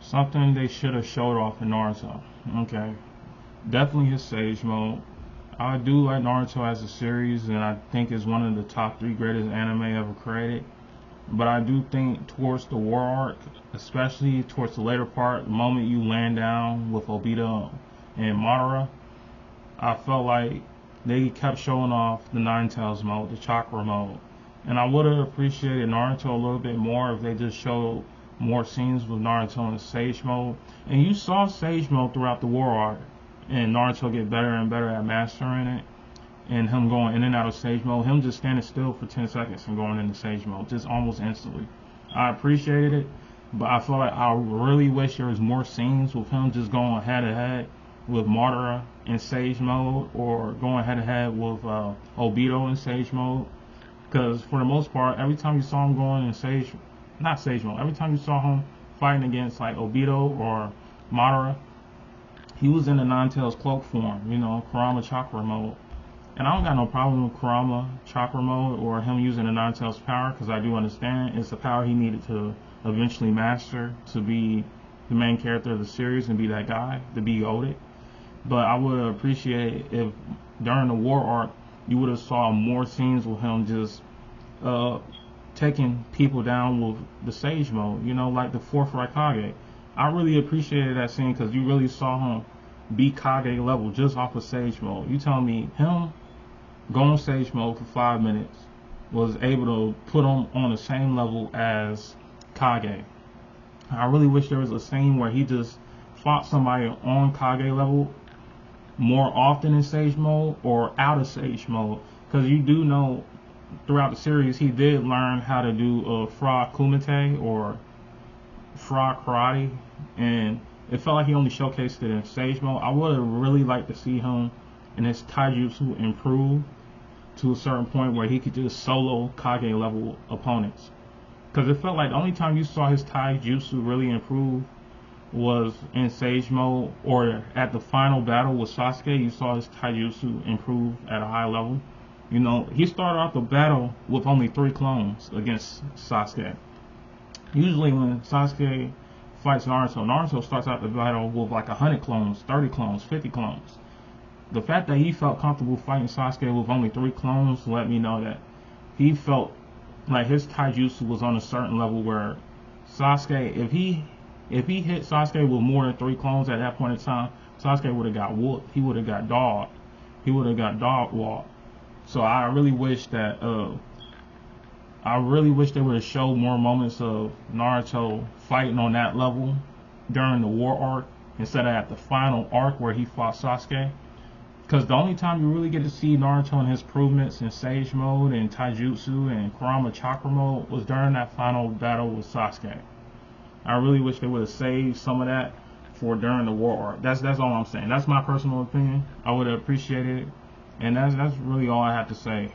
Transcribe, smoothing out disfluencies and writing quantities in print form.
Something they should have showed off in Naruto. Okay. Definitely his Sage Mode. I do like Naruto as a series, and I think it's one of the top 3 greatest anime ever created. But I do think towards the war arc, especially towards the later part, the moment you land down with Obito and Madara, I felt like they kept showing off the Nine Tails mode, the chakra mode. And I would have appreciated Naruto a little bit more if they just showed more scenes with Naruto in Sage mode. And you saw Sage mode throughout the war arc, and Naruto get better and better at mastering it. And him going in and out of Sage mode, him just standing still for 10 seconds and going into Sage mode, just almost instantly. I appreciated it, but I feel like I really wish there was more scenes with him just going head to head with Madara in Sage mode, or going head to head with Obito in Sage mode. Because for the most part, every time you saw him going in not Sage mode, every time you saw him fighting against like Obito or Madara, he was in the Nine Tails cloak form, Kurama Chakra mode. And I don't got no problem with Kurama Chakra mode or him using the Nine Tails power, because I do understand it's the power he needed to eventually master to be the main character of the series and be that guy, to be goated. But I would appreciate if during the war arc you would have saw more scenes with him just taking people down with the Sage mode, like the fourth Raikage. I really appreciated that scene because you really saw him be Kage level just off of Sage mode. You tell me him going Sage mode for 5 minutes was able to put him on the same level as Kage. I really wish there was a scene where he just fought somebody on Kage level more often in Sage mode or out of Sage mode, because you do know throughout the series he did learn how to do frog kumite or frog karate, and it felt like he only showcased it in Sage mode. I would have really liked to see him and his taijutsu improve to a certain point where he could just solo Kage level opponents, because it felt like the only time you saw his taijutsu really improve was in Sage mode, or at the final battle with Sasuke. You saw his taijutsu improve at a high level. He started off the battle with only 3 clones against Sasuke. Usually when Sasuke fights Naruto starts out the battle with like 100 clones, 30 clones, 50 clones. The fact that he felt comfortable fighting Sasuke with only 3 clones let me know that he felt like his taijutsu was on a certain level where Sasuke, if he hit Sasuke with more than 3 clones at that point in time, Sasuke would have got whooped. He would have got dogged. He would have got dog walked. So I really wish that they would have showed more moments of Naruto fighting on that level during the war arc instead of at the final arc where he fought Sasuke. Because the only time you really get to see Naruto and his improvements in Sage mode and Taijutsu and Kurama Chakra mode was during that final battle with Sasuke. I really wish they would have saved some of that for during the war arc. That's all I'm saying. That's my personal opinion. I would have appreciated it. And that's really all I have to say.